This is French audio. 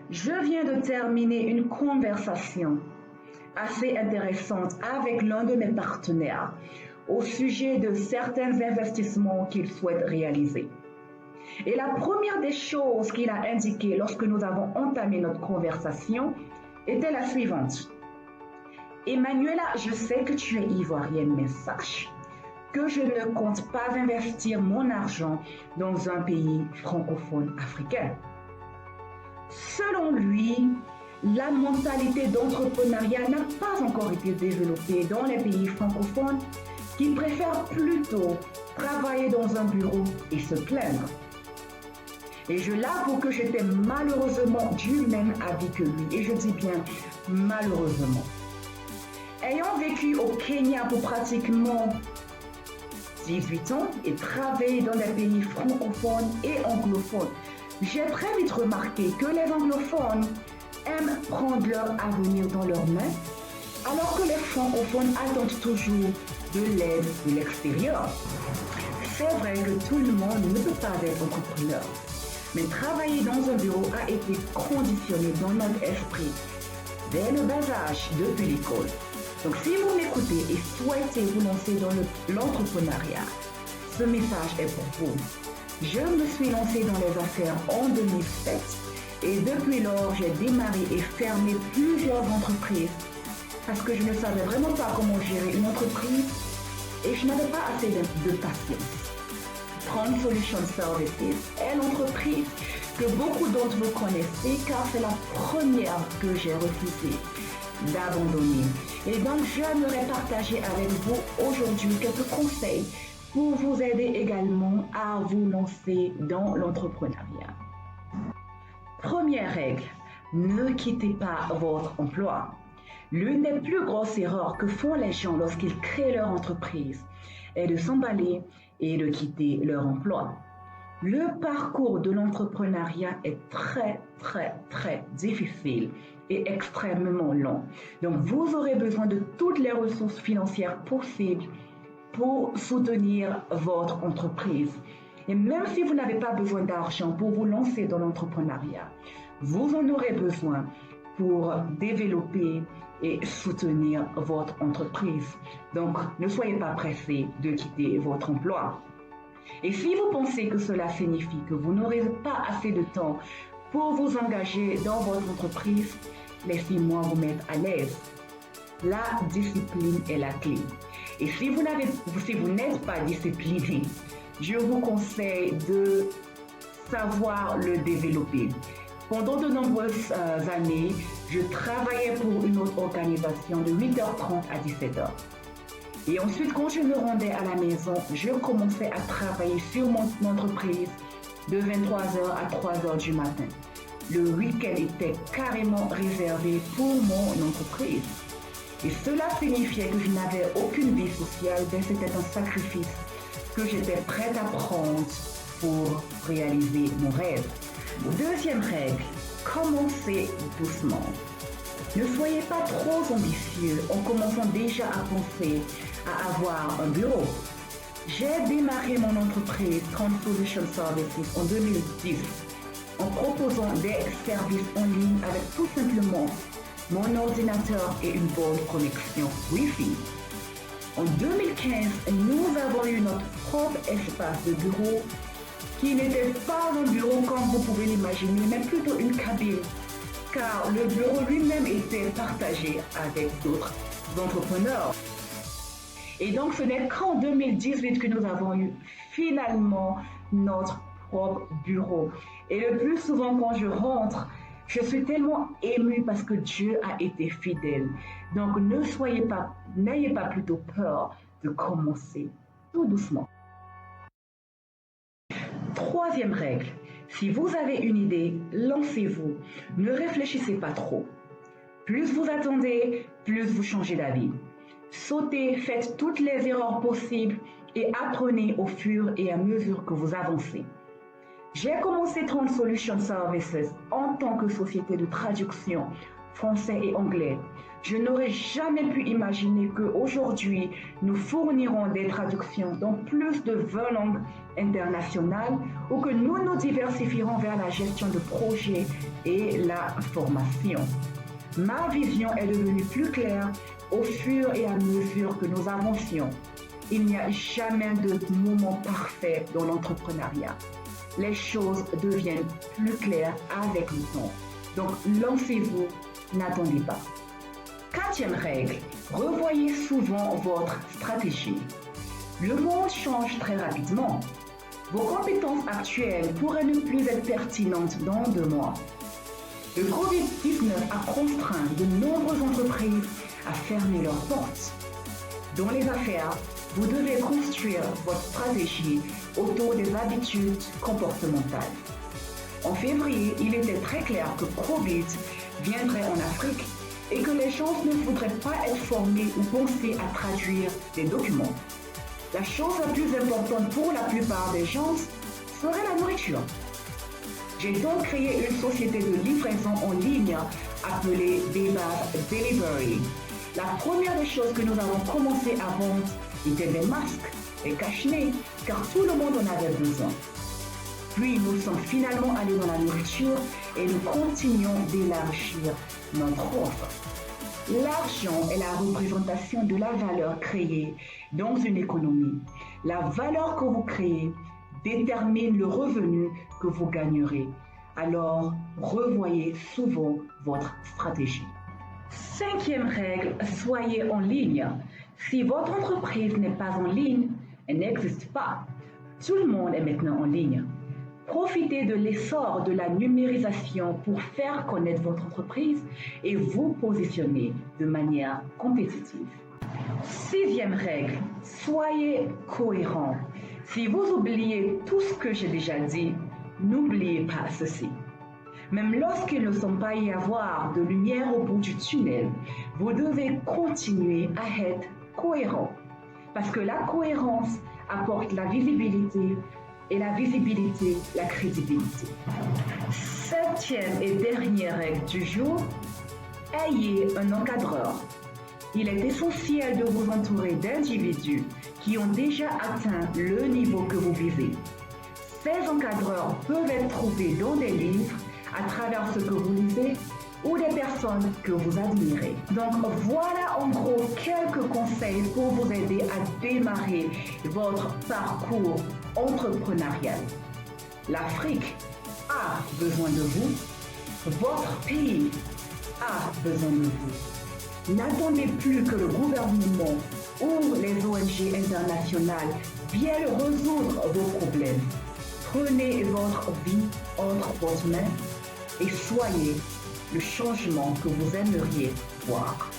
Je viens de terminer une conversation assez intéressante avec l'un de mes partenaires au sujet de certains investissements qu'il souhaite réaliser. Et la première des choses qu'il a indiquées lorsque nous avons entamé notre conversation était la suivante. Emmanuela, je sais que tu es ivoirienne, mais sache que je ne compte pas investir mon argent dans un pays francophone africain. Selon lui, la mentalité d'entrepreneuriat n'a pas encore été développée dans les pays francophones qui préfèrent plutôt travailler dans un bureau et se plaindre. Et je l'avoue que j'étais malheureusement du même avis que lui, et je dis bien malheureusement. Ayant vécu au Kenya pour pratiquement 18 ans et travaillé dans des pays francophones et anglophones, j'ai très vite remarqué que les anglophones aiment prendre leur avenir dans leurs mains, alors que les francophones attendent toujours de l'aide de l'extérieur. C'est vrai que tout le monde ne peut pas être entrepreneur, mais travailler dans un bureau a été conditionné dans notre esprit dès le bas âge, depuis l'école. Donc si vous m'écoutez et souhaitez vous lancer dans l'entrepreneuriat, ce message est pour vous. Je me suis lancée dans les affaires en 2007 et depuis lors, j'ai démarré et fermé plusieurs entreprises parce que je ne savais vraiment pas comment gérer une entreprise et je n'avais pas assez de patience. Trend Solution Services est l'entreprise que beaucoup d'entre vous connaissez car c'est la première que j'ai refusé d'abandonner. Et donc, j'aimerais partager avec vous aujourd'hui quelques conseils pour vous aider également à vous lancer dans l'entrepreneuriat. Première règle, ne quittez pas votre emploi. L'une des plus grosses erreurs que font les gens lorsqu'ils créent leur entreprise est de s'emballer et de quitter leur emploi. Le parcours de l'entrepreneuriat est très difficile et extrêmement long. Donc, vous aurez besoin de toutes les ressources financières possibles pour soutenir votre entreprise. Et même si vous n'avez pas besoin d'argent pour vous lancer dans l'entrepreneuriat, vous en aurez besoin pour développer et soutenir votre entreprise. Donc, ne soyez pas pressé de quitter votre emploi. Et si vous pensez que cela signifie que vous n'aurez pas assez de temps pour vous engager dans votre entreprise, laissez-moi vous mettre à l'aise. La discipline est la clé. Et si vous n'êtes pas discipliné, je vous conseille de savoir le développer. Pendant de nombreuses années, je travaillais pour une autre organisation de 8h30 à 17h. Et ensuite, quand je me rendais à la maison, je commençais à travailler sur mon entreprise de 23h à 3h du matin. Le week-end était carrément réservé pour mon entreprise. Et cela signifiait que je n'avais aucune vie sociale, mais c'était un sacrifice que j'étais prête à prendre pour réaliser mon rêve. Deuxième règle, commencez doucement. Ne soyez pas trop ambitieux en commençant déjà à penser à avoir un bureau. J'ai démarré mon entreprise Trend Solution Services en 2010 en proposant des services en ligne avec tout simplement mon ordinateur et une bonne connexion Wi-Fi. En 2015, nous avons eu notre propre espace de bureau qui n'était pas un bureau comme vous pouvez l'imaginer, mais plutôt une cabine, car le bureau lui-même était partagé avec d'autres entrepreneurs. Et donc, ce n'est qu'en 2018 que nous avons eu finalement notre propre bureau. Et le plus souvent, quand je rentre, je suis tellement émue parce que Dieu a été fidèle. Donc, n'ayez pas plutôt peur de commencer tout doucement. Troisième règle, si vous avez une idée, lancez-vous. Ne réfléchissez pas trop. Plus vous attendez, plus vous changez d'avis. Sautez, faites toutes les erreurs possibles et apprenez au fur et à mesure que vous avancez. J'ai commencé Trend Solution Services en tant que société de traduction français et anglais. Je n'aurais jamais pu imaginer qu'aujourd'hui, nous fournirons des traductions dans plus de 20 langues internationale ou que nous nous diversifierons vers la gestion de projets et la formation. Ma vision est devenue plus claire au fur et à mesure que nous avancions. Il n'y a jamais de moment parfait dans l'entrepreneuriat. Les choses deviennent plus claires avec le temps. Donc, lancez-vous, n'attendez pas. 4e règle, revoyez souvent votre stratégie. Le monde change très rapidement. Vos compétences actuelles pourraient ne plus être pertinentes dans 2 mois. Le Covid-19 a contraint de nombreuses entreprises à fermer leurs portes. Dans les affaires, vous devez construire votre stratégie autour des habitudes comportementales. En février, il était très clair que Probit viendrait en Afrique et que les gens ne voudraient pas être formés ou penser à traduire des documents. La chose la plus importante pour la plupart des gens serait la nourriture. J'ai donc créé une société de livraison en ligne appelée Bebab Delivery. La première des choses que nous avons commencé à vendre étaient des masques et cache-nez, car tout le monde en avait besoin. Puis nous sommes finalement allés dans la nourriture et nous continuons d'élargir notre offre. L'argent est la représentation de la valeur créée dans une économie. La valeur que vous créez détermine le revenu que vous gagnerez. Alors, revoyez souvent votre stratégie. 5e règle, soyez en ligne. Si votre entreprise n'est pas en ligne, elle n'existe pas. Tout le monde est maintenant en ligne. Profitez de l'essor de la numérisation pour faire connaître votre entreprise et vous positionner de manière compétitive. 6e règle, soyez cohérent. Si vous oubliez tout ce que j'ai déjà dit, n'oubliez pas ceci. Même lorsqu'il ne semble pas y avoir de lumière au bout du tunnel, vous devez continuer à être cohérent. Parce que la cohérence apporte la visibilité et la visibilité, la crédibilité. 7e et dernière règle du jour, ayez un encadreur. Il est essentiel de vous entourer d'individus qui ont déjà atteint le niveau que vous visez. Ces encadreurs peuvent être trouvés dans des livres, à travers ce que vous lisez ou des personnes que vous admirez. Donc voilà en gros quelques conseils pour vous aider à démarrer votre parcours entrepreneurial. L'Afrique a besoin de vous. Votre pays a besoin de vous. N'attendez plus que le gouvernement ou les ONG internationales viennent résoudre vos problèmes. Prenez votre vie entre vos mains et soyez le changement que vous aimeriez voir.